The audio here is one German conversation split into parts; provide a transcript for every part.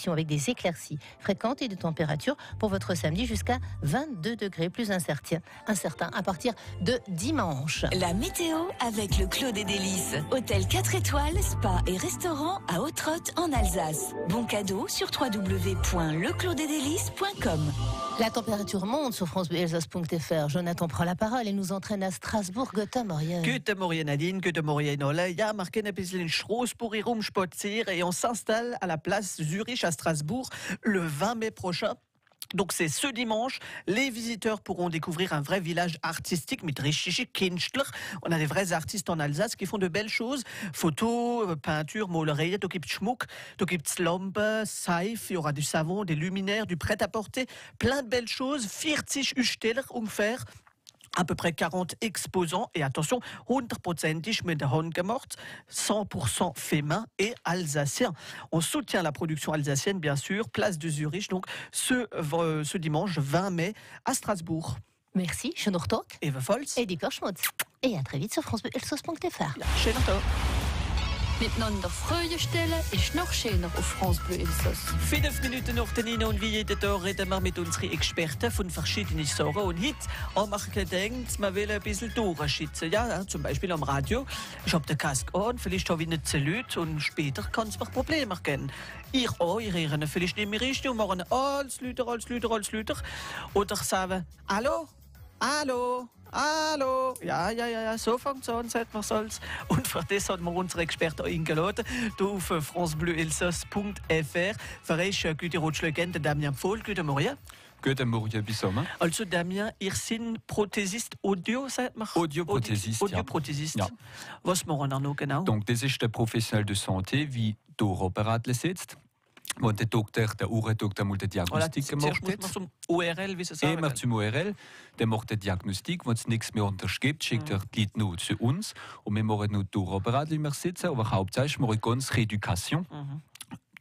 conditions avec des éclaircies fréquentes et de températures pour votre samedi jusqu'à 22 degrés, plus incertain à partir de dimanche. La météo avec le Clos des Délices. Hôtel 4 étoiles, spa et restaurant à Haute-Rotte en Alsace. Bon cadeau sur www.leclosdesdélices.com. La température monte sur francebleu-alsace.fr. Jonathan prend la parole et nous entraîne à Strasbourg. Guten Morgen. Guten Morgen Nadine, guten Morgen Ola. Ja, marqué un bisschen Straßburg herumspazieren et on s'installe à la place Zurich à Strasbourg le 20 mai prochain. Donc c'est ce dimanche, les visiteurs pourront découvrir un vrai village artistique mit richtige Künstler. On a des vrais artistes en Alsace qui font de belles choses, photos, peintures, Malerei, da gibt's Schmuck, da gibt's Lampe, Seife, il y aura du savon, des luminaires, du prêt-à-porter, plein de belles choses, 40 Aussteller ungefähr. À peu près 40 exposants et attention, 100% mit der Hand gemacht, 100% fait main et alsacien. On soutient la production alsacienne bien sûr, place de Zurich, donc ce dimanche 20 mai à Strasbourg. Merci, schönen Tag. Eva Volz. Et Dicker Schmutz. Et à très vite sur francebleu-alsace.fr. Ja, schönen Tag. Miteinander Freude stellen ist noch schöner auf France Bleu Elsass. 5 Minuten nach der 9 und wie jeden Tag reden wir mit unseren Experten von verschiedenen Sachen. Und heute haben wir gedacht, man will ein bisschen durchschützen. Ja, zum Beispiel am Radio. Ich habe den Kask an, vielleicht habe ich nicht so laut und später kann es mir Probleme geben. Ich auch, ich höre vielleicht nicht mehr richtig und machen alles lauter. Oder sagen, hallo? Hallo? Hallo? Ja, so fängt es an, sagt man soll's. Und für das haben wir unsere Experten eingeladen, hier auf francebleu-elsass.fr. Für euch gute Rutschlegende Damien Pfohl, guten Morgen. Guten Morgen, bisommer. Also Damien, ihr seid Prothesist Audio, sagt man? Audioprothesist, Audioprothesist. Ja. Was machen wir noch genau? Donc, das ist der Professional de Santé, wie der Operat sitzt. Und der Doktor, der Ohrendoktor, muss die Diagnostik gemacht hat. Zum URL, wie Sie sagen. Immer zum URL, der macht die Diagnostik, wenn es nichts mehr unterschreibt, schickt er die Leute zu uns. Und wir machen nur Operat, wie wir sitzen, aber hauptsächlich machen wir ganz Rééducation.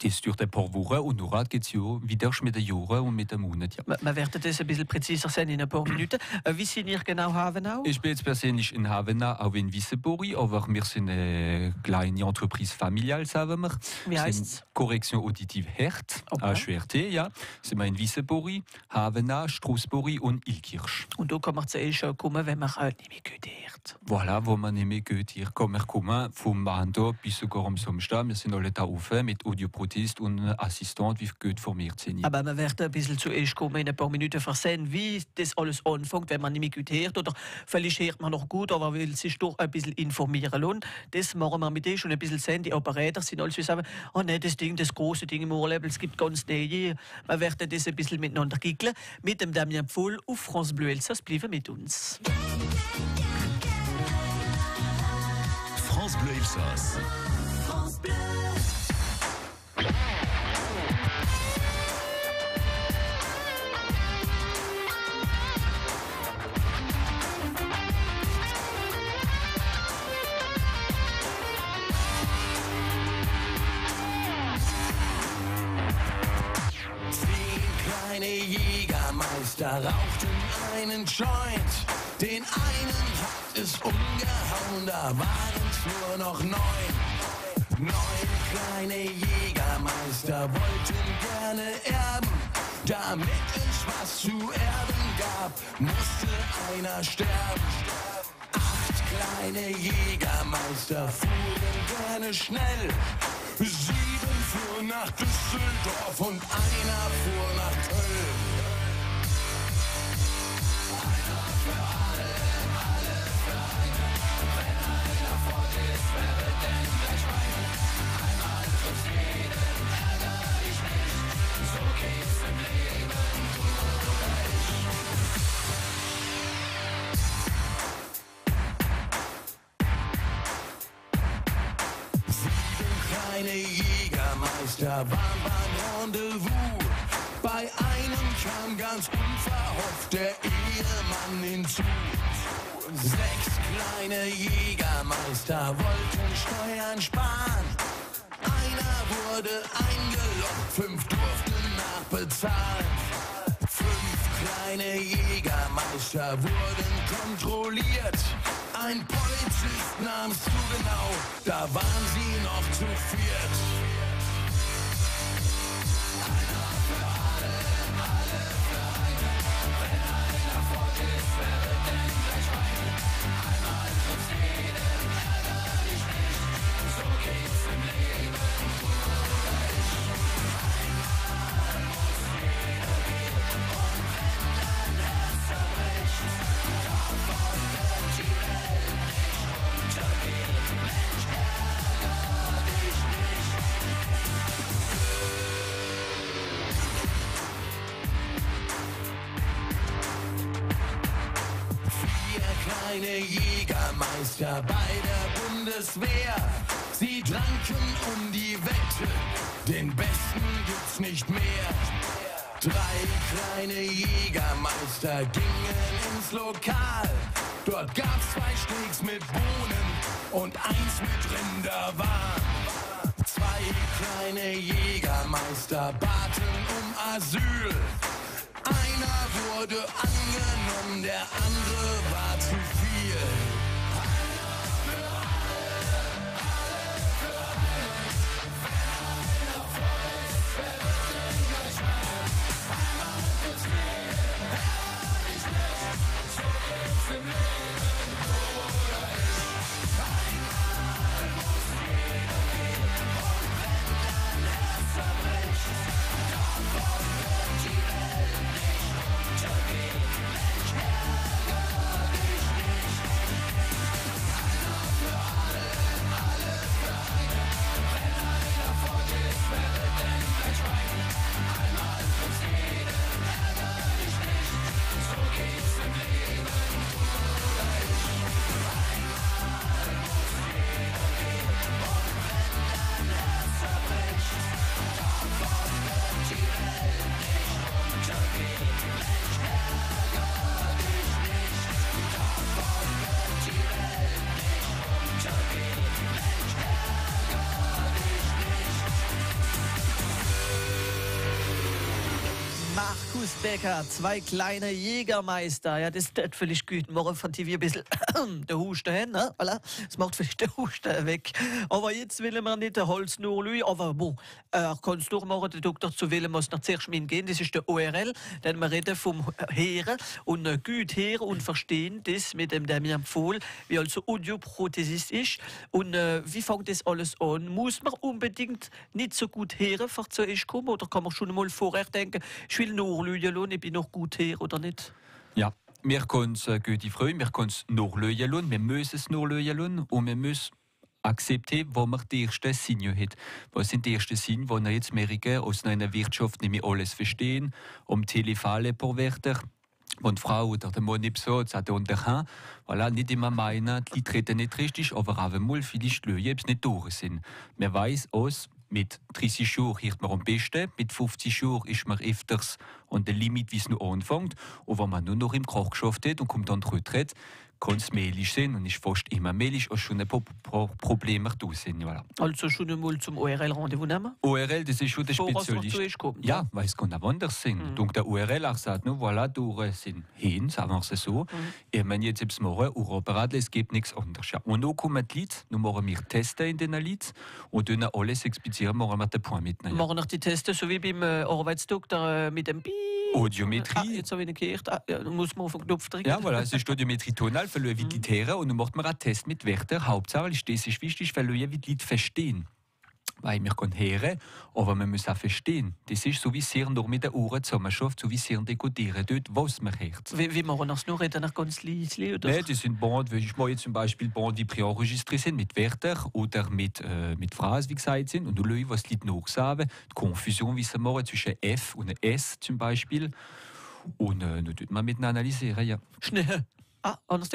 Das durch ein paar Wochen und nachher geht es ja wieder mit den Jahren und mit den Monaten. Ja. Wir werden das ein bisschen präziser sein in ein paar Minuten. Wie sind ihr genau Havenau? Ich bin jetzt persönlich in Havenau, auch in Wissebori, aber wir sind eine kleine Entreprise familiale, sagen wir. Wie heißt es? Correction auditive Hert, HWRT, ja. Sind wir in Wissebori, Havenau, Straßburg und Ilkirch. Und da kann man zuerst kommen, wenn man nicht mehr gut hört. Voilà, wo man nicht mehr gut hört, kann man kommen, vom Montag bis sogar am Samstag. Wir sind alle da offen mit Audioprothesen und Assistent, wie gut formiert sind. Aber wir werden ein bisschen zuerst kommen, in ein paar Minuten versehen, wie das alles anfängt, wenn man nicht mehr gut hört. Oder vielleicht hört man noch gut, aber will sich doch ein bisschen informieren. Und das machen wir mit dir schon ein bisschen sehen. Die Operator sind alles, die sagen, oh nein, das große Ding im Urlaub, es gibt ganz neue. Wir werden das ein bisschen miteinander gickeln. Mit dem Damien Pfohl auf France Bleu Elsass. Bleiben mit uns. France Bleu Elsass. France Bleu. Kleine Jägermeister rauchten einen Joint. Den einen hat es umgehauen, da waren es nur noch 9. 9 kleine Jägermeister wollten gerne erben. Damit es was zu erben gab, musste einer sterben. 8 kleine Jägermeister fuhren gerne schnell. 7 fuhren nach Düsseldorf und einer fuhr nach Köln. Einer für alle, alle für einen. Wenn einer fort ist, wer wird denn gleich weinen? Einmal trifft jeden, ärger dich nicht. So geht's im Leben, du oder ich. 7 kleine Jägermeister waren beim Rendezvous. Bei einem kam ganz unverhofft der Ehemann hinzu. 6 kleine Jägermeister wollten Steuern sparen. Einer wurde eingeloggt, 5 durften nachbezahlen. 5 kleine Jägermeister wurden kontrolliert. Ein Polizist nahm's zu genau, da waren sie noch zu viert. kleine Jägermeister bei der Bundeswehr. Sie tranken um die Wette, den Besten gibt's nicht mehr. 3 kleine Jägermeister gingen ins Lokal. Dort gab's 2 Steaks mit Bohnen und 1 mit Rinderwahn. 2 kleine Jägermeister baten um Asyl. Einer wurde angenommen, der andere war zu viel. Markus Becker, 2 kleine Jägermeister. Ja, das ist völlig gut. Morgen von TV ein bisschen der Husten hin, ne? Voilà. Das macht vielleicht der Husten weg. Aber jetzt will man nicht der Holz nur lui. Aber bon, kannst du morgen der Doktor zu wählen, muss nach zuerst gehen. Das ist der ORL. Denn wir reden vom Hören und gut hören und verstehen, das mit dem Damian Pfohl, wie also Audioprothesist ist. Und wie fängt das alles an? Muss man unbedingt nicht so gut hören, für zu euch kommen? Oder kann man schon mal vorher denken, ich will nur lösen, ich bin noch gut her oder nicht? Ja, wir können es gut freuen, wir können es nur lösen, wir müssen es nur lösen und wir müssen akzeptieren, wo wir die ersten Sinne haben. Was sind die ersten Sinne, die wir jetzt merken, aus einer Wirtschaft nämlich alles verstehen, Telefale pro Wärter, und die Frau oder der Mann nicht so, das hat er unterhand. Voilà, nicht immer meinen, die treten nicht richtig, aber auch mal vielleicht lösen, es nicht durch sind. Man weiss aus, mit 30 Jahren hört man am besten, mit 50 Jahren ist man öfters an der Limit, wie es noch anfängt. Und wenn man nur noch im Koch geschafft hat und kommt dann Rücktritt, kann es mehlig sein und ist fast immer mehlig, als schon ein paar Probleme da sind. Voilà. Also schon einmal zum ORL-Rendezvous nehmen? ORL, das ist schon der Spezialist. Ja, weil es kann auch anders sein. Donc der ORL auch sagt, no, voilà, du sind hin, sagen wir es so. Ich meine, jetzt ist es morgen, Europaradl, es gibt nichts anderes. Ja. Und dann kommen die Leute, dann machen wir Tests in den Leuten und dann alles explizieren, machen wir den Point mitnehmen. Machen wir die Tests, so wie beim Arbeitsdoktor mit dem Audiometrie. Jetzt habe ich nicht gehört. Ja, muss man auf den Knopf drücken. Ja, voilà, es ist Audiometrie tonal, für Leute, wie die hören. Und dann macht man einen Test mit Wörtern. Hauptsächlich, das ist wichtig, für Leute, wie die Leute verstehen. Weil wir können hören, aber wir müssen auch verstehen. Das ist so, wie sie nur mit den Ohren zusammenschafft, so wie sie dekodieren dort, was man hört. Wie machen wir das nur? Reden wir ganz leise? Nein, das sind Band, ich mache jetzt zum Beispiel Band, die präenregistriert sind, mit Wörtern oder mit Phrasen, wie gesagt sind. Und du schaust, was die Leute nachsagen. Die Konfusion, wie sie machen, zwischen F und S zum Beispiel. Und dann tut man miteinander analysieren, ja. Schnell. Anders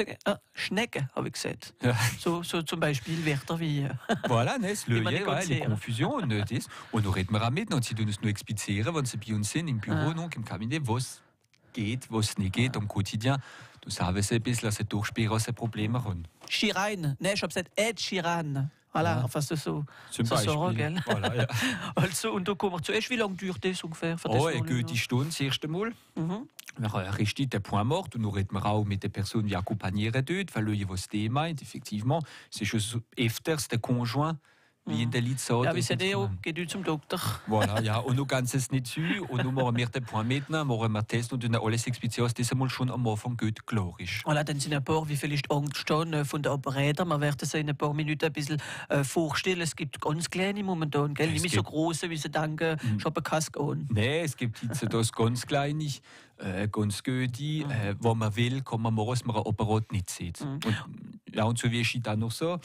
Schnecke, habe ich gesagt. Ja. So zum Beispiel Wörter wie... Voilà, ne, es löst die Konfusion. Das. Und dann reden wir auch mit und sie tun es nur explizieren, wenn sie bei uns sind, im Büro, im Kabinett, was geht, was nicht geht, im Quotidien. Du sagst ein bisschen, dass sie durchspielen, was sie Probleme haben. Sheeran, ne, ich habe gesagt Ed Sheeran. Voilà, ja. Fast so. Zum Beispiel. So, gell? Voilà, ja. Also, und da kommen wir zuerst, wie lange dauert das ungefähr? Eine gute Stunde, das erste Mal. Wir haben richtig den Point mort und dann reden wir auch mit der Person, die accompagnieren dort, weil Leute, was die meint, effectivement, c'est schon öfters der Conjoint, wie in der Lied sagt. Ja, wie sie auch, geht du zum Doktor. Voilà, ja, und du kannst es nicht zu, und dann machen wir den Point mitnehmen, machen wir Test und dann alles explizieren, das einmal schon am Anfang gut klar ist. Voilà, dann sind ein paar, wie vielleicht angestanden von den Operatern, man wird es in ein paar Minuten ein bisschen vorstellen. Es gibt ganz kleine momentan, gell? Nicht so große, wie sie denken, ich habe eine Kaske an. Nein, es gibt jetzt das ganz kleine, ganz gute, wo man will, kann man machen, was man ein Apparat nicht sieht. Und, ja, und so wie ich dann noch so,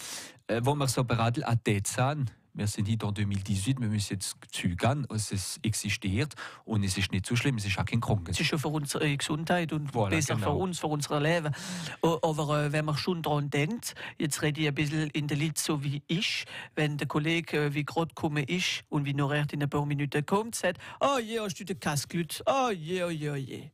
wo wir so Apparat an dort sind, Wir sind hier in 2018, wir müssen jetzt zögern, es existiert und es ist nicht so schlimm, es ist auch kein Krankheit. Es ist schon für unsere Gesundheit und Voilà, besser genau. für uns, für unser Leben. Aber wenn man schon daran denkt, jetzt rede ich ein bisschen in der Lied so wie ich, wenn der Kollege wie gerade gekommen ist und wie nur in ein paar Minuten kommt, sagt, oh je, hast du den Kass gelüht, oh je, oh je, oh je.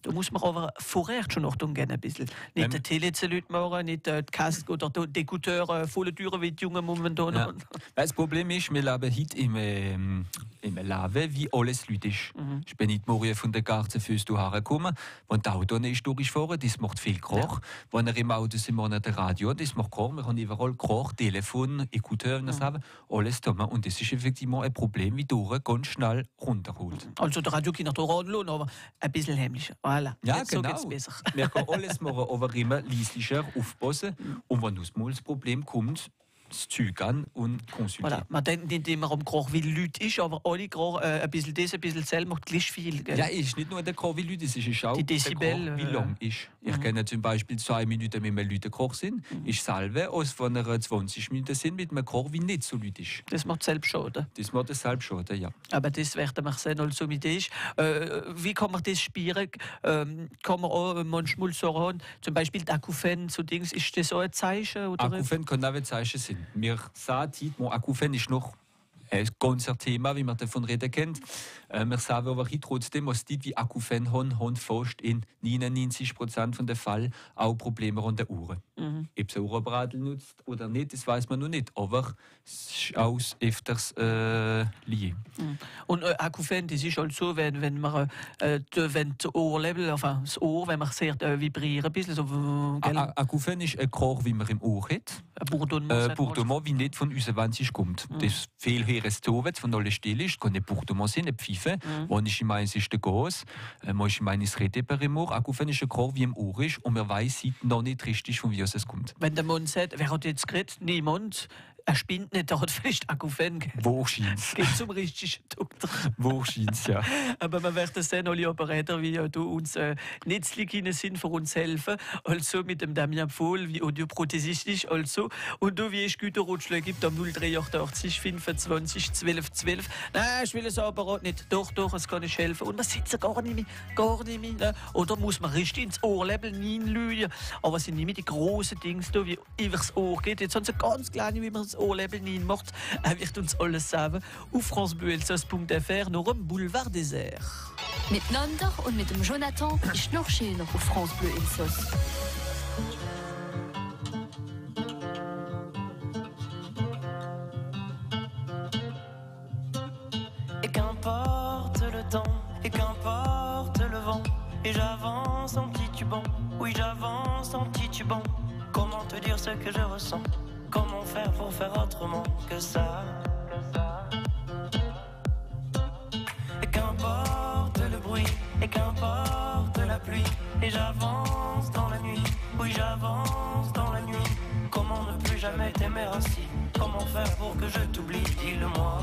Da muss man aber vorher schon noch tun gehen ein bisschen. Nicht der Tele-Leute machen, nicht die Kask oder die Écouteurs volle Türen wie die Jungen momentan. Ja. Das Problem ist, wir leben heute im Leben, wie alles Leute ist. Ich bin nicht morgen von der Gartenfüße hergekommen. Wenn das Auto nicht durchfahren, das macht viel Krach. Wenn er im Auto sind, wir nicht Radio, das macht Krach. Wir haben überall Krach, Telefon, Écouteurs, alles da. Und das ist effektiv ein Problem, wie durch ganz schnell runterholt. Also der Radio kann noch anlassen, aber ein bisschen heimlicher. Voilà. Ja, jetzt genau. So geht's besser. Wir können alles machen, aber immer leislicher aufpassen. Und wenn uns mal das Problem kommt, das Zeug an und konsultieren. Voilà. Man denkt nicht immer am Krach, wie Leute ist, aber alle Krach, ein bisschen das, ein bisschen das macht gleich viel. Gell? Ja, ist nicht nur der Krach, wie Leute, es ist auch die der Dezibel, Krach, wie lang ist. Ich kenne zum Beispiel 2 Minuten mit einem Leute Krach sind, ich salve, als wenn er 20 Minuten sind mit einem Krach, wie nicht so Leute ist. Das macht selbst Schaden. Das macht das selbst Schaden, ja. Aber das werden wir sehen, also mit ist. Wie kann man das spielen? Kann man auch manchmal sagen, zum Beispiel die Akkufen zu Dings, ist das auch ein Zeichen? Oder? Akkufen kann auch ein Zeichen sein. Wir sagen, Akkufen ist noch ein ganzes Thema, wie man davon reden kennt. Wir sagen aber trotzdem, dass die, die Akkufen haben fast in 99% der Fälle auch Probleme an der Uhr. Ob es ein Uhrenbradl nutzt oder nicht, das weiß man noch nicht. Aber es ist auch öfters lieb. Und Akkufen, das ist halt so, wenn man das Ohrlevel, enfin, das Ohr, wenn man sehr vibrieren ein bisschen so. Akkufen ist ein Krach, wie man im Ohr hat. Bourdonnement, wie nicht von uns Wand kommt. Das viel höheres Ton, von alle still ist, kann nicht Bourdonnement sein, nicht Pfeife. Wenn ich meine, es ist der Gas, ich meine, es redet per im Ohr. Akkufen ist ein Krach, wie im Ohr ist, und man weiß noch nicht richtig, von wie es kommt. Wenn der Mann sagt, wer hat jetzt geredet? Niemand. Er spinnt nicht, er hat vielleicht Akkufen. Wahrscheinlich. Geht zum richtigen Doktor. Wahrscheinlich, ja. Aber wir werden sehen, alle Operator, wie du uns Netzlichine sind, für uns helfen. Also mit dem Damien Pfohl, wie audioprothesistisch, also. Und du, wie ich Güterrotschläge gibt, am 083 25 12 12. Nein, ich will es aber nicht. Doch, es kann nicht helfen. Und man sitzt gar nicht mehr. Ne? Oder muss man richtig ins Ohrlevel hineinlügen. Aber es sind nicht mehr die grossen Dinge, da, wie übers Ohr geht. Jetzt haben sie ganz kleine, wie man das Ohrlevel hineinmacht. Er wird uns alles sagen. Auf francebleuelsass.fr, noch am Boulevard Désert. Miteinander und mit dem Jonathan ist noch schöner auf France Bleu Elsass. Et qu'importe le temps, et qu'importe le vent, et j'avance en titubant, oui j'avance en titubant. Comment te dire ce que je ressens? Comment faire pour faire autrement que ça? Et qu'importe le bruit, et qu'importe la pluie, et j'avance dans la nuit, oui j'avance dans la nuit. Comment ne plus jamais t'aimer ainsi? Comment faire pour que je t'oublie? Dis-le-moi.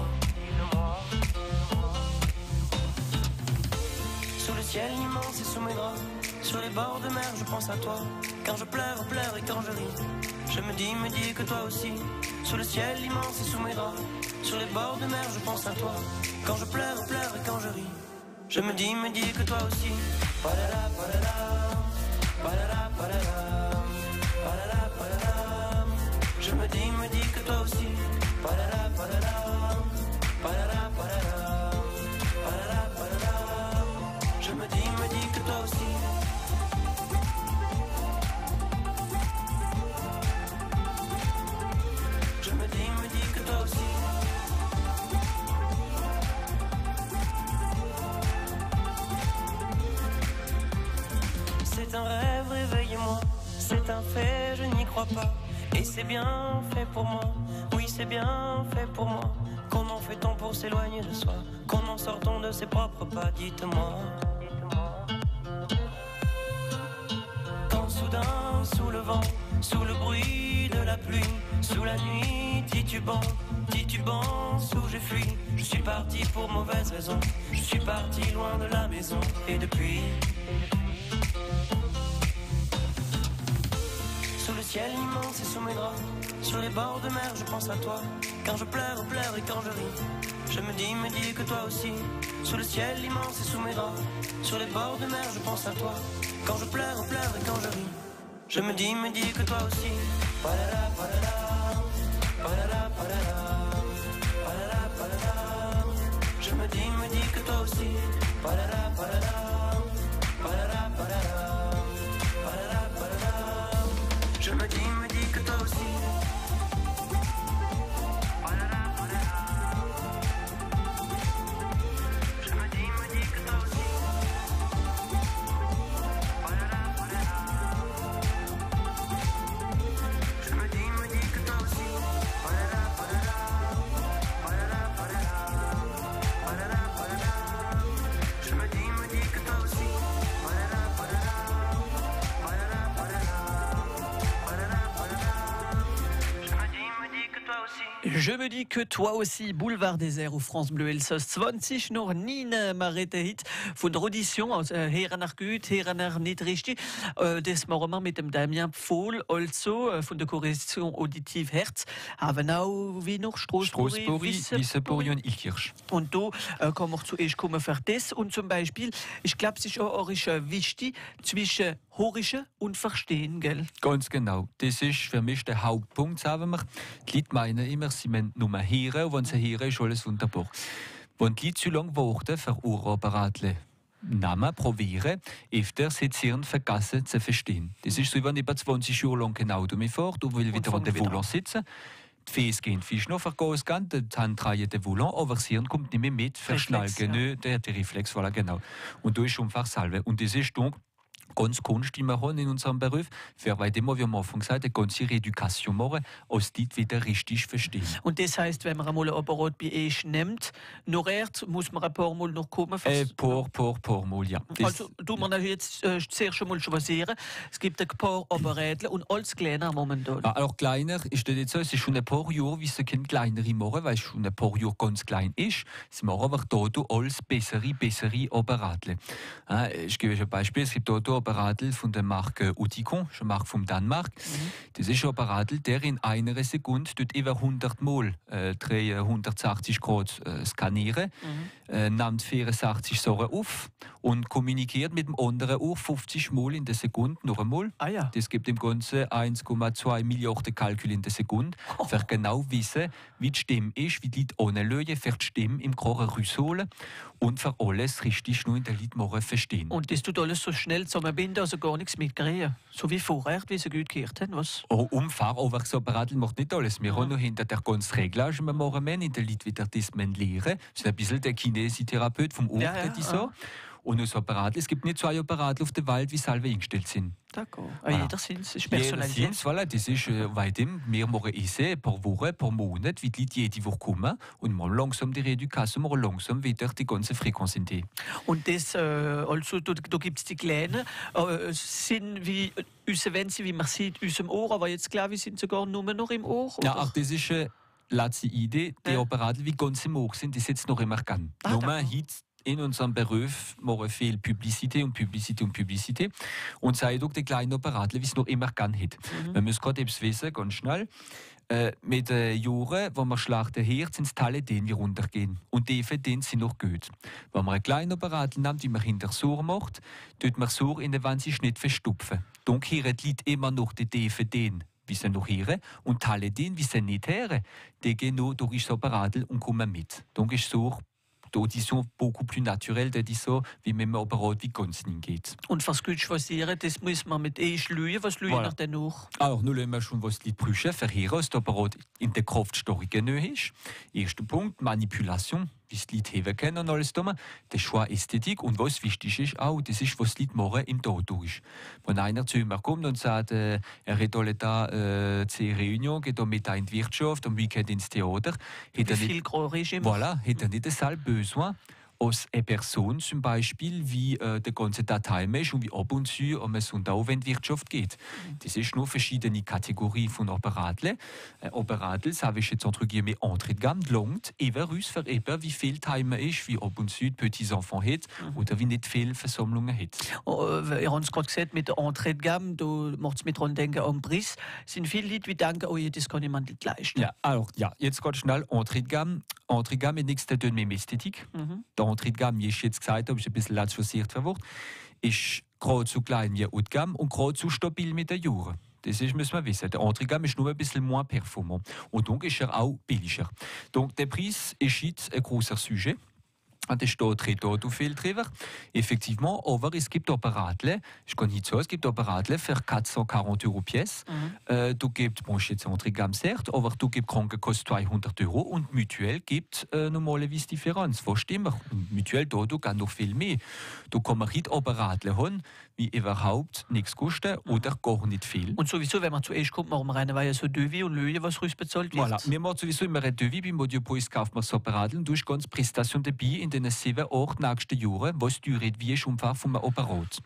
Sous le ciel immense et sous mes draps, sur les bords de mer je pense à toi. Quand je pleure et quand je ris, je me dis que toi aussi. Sous le ciel immense et sous mes draps, sur les bords de mer je pense à toi. Quand je pleure et quand je ris, je me dis que toi aussi. Palala, palala, palala, palala, palala, palala. Je me dis que toi aussi. Palala, palala, palala, palala, palala, palala. Je me dis que toi aussi. Je me dis que toi aussi. C'est un rêve, réveille-moi. C'est un fait, je n'y crois pas. Et c'est bien fait pour moi. Oui, c'est bien fait pour moi. Comment fait-on pour s'éloigner de soi? Comment sort-on de ses propres pas? Dites-moi. Quand soudain, sous le vent, sous le bruit de la pluie, sous la nuit, titubant, sous j'ai fui. Je suis parti pour mauvaise raison. Je suis parti loin de la maison. Et depuis, sous le le ciel immense et sous mes draps. Sur les bords de mer, je pense à toi. Quand je pleure et quand je ris. Je me dis que toi aussi. Sous le ciel immense et sous mes draps. Sur les bords de mer, je pense à toi. Quand je pleure et quand je ris. Je me dis que toi aussi. Palala, palala, palala, palala, palala, palala. Je me dis que toi aussi. Palala, palala, palala, palala, palala, palala. Je me dis que toi aussi. Palala, palala. Je me dis que toi aussi. Palala, palala. Je me dis que toi aussi. Palala, palala. Palala, palala. Palala, palala. Je me dis que toi aussi. Palala, palala. Palala, palala. Palala, palala. Je me dis que toi aussi. Je me dis que toi aussi, Boulevard Désert ou France Bleu Elsass 20 noch nie Maretehit von der Audition aus Heren nach Gut, Heren nach nicht richtig. Das machen wir mit dem Damien Pfohl, also von der Korrektion Auditiv Herz. Haben auch wie noch Straßburg, Wisseporion, Ilkirch. Und da kann man zuerst kommen für das. Und zum Beispiel, ich glaube, es ist auch wichtig zwischen Horischen und Verstehen, gell? Ganz genau. Das ist für mich der Hauptpunkt, sagen wir. Die Leute meinen immer, sie müssen nur hören, und wenn sie hören, ist alles wunderbar. Wenn die Leute zu lange warten, für Urapparatle Namen probieren, öfter sie Hirn vergessen zu verstehen. Das ist so, wenn ich über 20 Jahre lang ein Auto fahrt und will wieder an der Volant sitzen. Die Füße gehen viel noch vergehen, die Hand dreht den Volant, aber das Hirn kommt nicht mehr mit, verschnalken, ja. Der Reflex, voilà, genau. Und da ist schon Salve. Und das ist dann ganz Kunst, die wir haben in unserem Beruf, für weil immer, wie wir am Anfang gesagt haben, eine ganze Redukation machen, als die wieder richtig verstehen. Und das heisst, wenn man einmal ein Apparat bei euch nimmt, noch erst, muss man ein paar Mal noch kommen? Paar Mal, ja. Also, du man jetzt zuerst schon mal choisieren. Es gibt ein paar Apparate und alles kleiner momentan. Ja, auch kleiner ist das jetzt so, es ist schon ein paar Jahre, wie sie können kleinere machen, weil es schon ein paar Jahre ganz klein ist. Sie machen aber da alles bessere Apparate. Ich gebe euch ein Beispiel, es gibt da Apparat von der Marke Uticon, eine Marke von Dänemark. Das ist ein Apparat, der in einer Sekunde über 100 Mal 180 Grad skanieren, nimmt 64 Sachen auf und kommuniziert mit dem anderen Ohr 50 Mal in der Sekunde noch einmal. Ah, ja. Das gibt im Ganzen 1,2 Milliarden Kalkül in der Sekunde, für genau wissen, wie die Stimme ist, wie die Leute anlösen, für die Stimme im Krochen rausholen und für alles richtig nur in der Liedmache verstehen. Und das tut alles so schnell zusammenbinden, also gar nichts mitkriegen. So wie vorher, wie sie gut gehört haben, was? Aber so Apparat macht nicht alles. Wir haben noch hinter der ganzen Reglage, wir machen in der Leute wieder das lernen. Das ist ein bisschen der Kinesietherapeut vom Ohr, die so. Und das Apparat, es gibt nicht zwei Apparate auf der Welt, wie selber eingestellt sind. D'accord. Voilà. Jeder Sins ist personalisiert. Voilà, das ist weitem, wir machen Essen pro Woche, pro Monat, wie die Leute jede Woche kommen und mal langsam die Redukation, mal langsam wieder die ganze Frequenz in die. Und das, also, da gibt es die Kleinen, sind wie, wenn sie, wie man sieht, unserem Ohr, aber jetzt glaube ich, sind sogar nur noch im Ohr. Oder? Ja, auch das ist letzte Idee, die Apparate, wie ganz im Ohr sind, die jetzt noch immer gern. Nur in unserem Beruf machen viel Publicité. Und sei auch die kleinen Apparate, wie es noch immer gern hat. Man muss gerade etwas wissen, ganz schnell. Mit den Jahren, wenn man schlachten hört, sind es Teile, die runtergehen. Und die sind noch gut. Wenn man einen kleinen Apparat nimmt, die man hinter Sur macht, tut man Sur in der Wand sich nicht verstopfen. Dann hören die Leute immer noch die DVD, wie sie noch hören. Und Teile, wie sie nicht hören, die gehen nur durch das Apparat und kommen mit. Dann ist Sur d'audition beaucoup plus naturelle, das ist so, wie mit dem Apparat wie ganz geht. Und was gut choisieren, das muss man mit lügen, was lügen nach den noch? Alors, nous lassen schon, was die prüfen, verhören, dass das Apparat in der Kraftstarke ist. Erster Punkt, Manipulation, wie es die Leute haben können und alles da. Der Choix Ästhetik und was wichtig ist auch, das ist, was die Leute machen im Auto ist. Wenn einer zu mir kommt und sagt, er hat alle da 10 Reunion, geht mit in die Wirtschaft, am Weekend ins Theater, hat er nicht, voilà, hat er nicht dasselbe Besoin aus einer Person zum Beispiel, wie der ganze Dateimensch und wie ab und zu es um die Aufwandwirtschaft geht. Das ist nur verschiedene Kategorien von Operadeln. Operadeln, das habe ich jetzt entre guillemets Entrée de gamme, langt eben für eben, wie viel Timer ist, wie ab und zu die Petits Enfants hat oder wie nicht viele Versammlungen hat. Ihr habt es gerade gesagt, mit der Entrée de gamme, da macht es mit dran denken am Preis. Sind viele Leute, die denken, oh, das kann jemand nicht leisten. Ja, alors, ja, jetzt ganz schnell, Entrée de gamme. Entrée de gamme ist nichts zu tun mit Ästhetik. Der Entrée de gamme, wie ich jetzt gesagt habe, ist ein bisschen latschversiert verwirrt, ist gerade so klein wie Haut de gamme und gerade so stabil mit den Jahren. Das ist, müssen wir wissen. Der Entrée de gamme ist nur ein bisschen moins performant. Und donc ist er auch billiger. Donc der Preis ist jetzt ein großer Sujet. Und das steht très tôt au viel drüber. Effectivement, aber es gibt Operadeln, ich kann nicht sagen, es gibt Operadeln für 440 € Pièce. Du gibst, bon, jetzt Entrée de gamme, certes, aber du gibst Krankenkost 200 € und Mutuelle gibt normalerweise Differenz. Was stimmt? Und Mutuelle, da du kannst noch viel mehr. Du kannst nicht Operadeln haben, wie überhaupt nichts kosten oder gar nicht viel. Und sowieso, wenn man zuerst kommt, machen wir eine Weile so Devis und Löhe, was ruhig bezahlt wird. Voilà. Wir machen sowieso immer ein Devis, bei Modiopolis kauft man Operadeln, du hast ganz Prestation dabei in den 7, 8 nächsten Jahren, was dauert wie ist Umfang von einem Operat.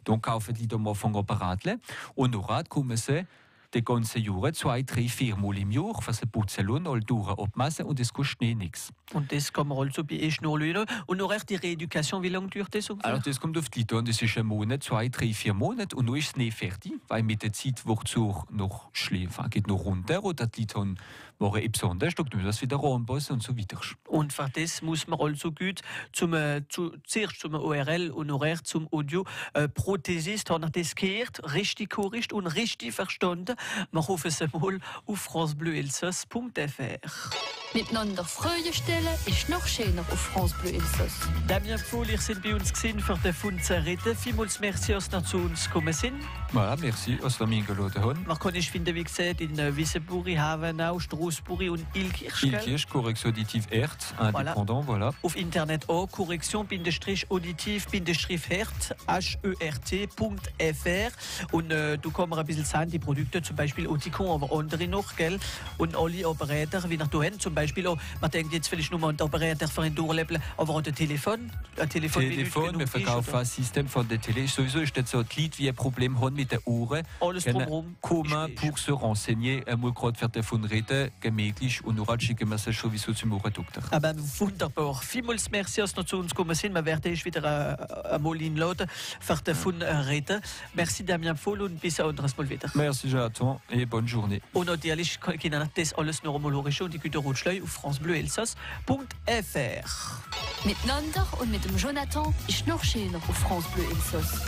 Dann kaufen die am Anfang Operadeln und nachher kommen sie die ganzen Jahre 2, 3, 4 Mal im Jahr für sie putzen und all durch abmessen und das kostet nichts. Und das kann man also bei euch noch lösen. Und noch die Reedukation, wie lange dauert das? Also das kommt auf die Leute an, das ist ein Monat, 2, 3, 4 Monate und dann ist es nicht fertig, weil mit der Zeit wird es noch schläfer, geht noch runter oder die Leute machen etwas anderes, dann müssen wir das wieder anpassen und so weiter. Und für das muss man also gut zuerst zum ORL und nachher zum Audio Prothesist, haben das gehört, richtig gehört und richtig verstanden. Wir rufen es mal auf francebleuelsass.fr. Miteinander Freude stellen ist noch schöner auf France Bleu Elsass. Damien Pfohl, ihr seid bei uns gesehen für den Fund zu retten. Vielmals merci, dass ihr zu uns gekommen sind. Voilà, merci, dass wir mich eingeladen haben. Man kann es finden, wie gesagt, in Wissembourg, Havenau, Straßburg und Ilkirch. Ilkirch, Correction Auditive Hert, indépendant, voilà. Auf Internet auch, Correction-Auditive-Hert, HERT.fr. Und du kannst ein bisschen sagen, die Produkte, zum Beispiel Oticon, aber andere noch, gell? Und alle Operator, wie nach du hast, zum Beispiel auch, man denkt jetzt vielleicht nur an den Operator für ein Durchleben, aber auch ein Telefon, wir verkaufen ein System von der Télé. Sowieso ist das so, die Leute, die ein Problem haben mit der Uhren, alles drumherum. Kommen pour se renseigner, einmal gerade für davon reden, gemütlich, und dann schicken wir es sowieso zum Uhrendoktor. Aber wunderbar. Vielmals merci, dass ihr zu uns gekommen sind. Wir werden euch wieder einmal einladen, für davon reden. Merci Damien Pfohl und bis ein anderes Mal wieder. Merci Jonathan et bonne journée. Und natürlich können das alles noch einmal hören, die Güter Rotschlei auf francebleuelsass.fr. Miteinander und mit dem Jonathan ist noch schöner auf France Bleu Elsass.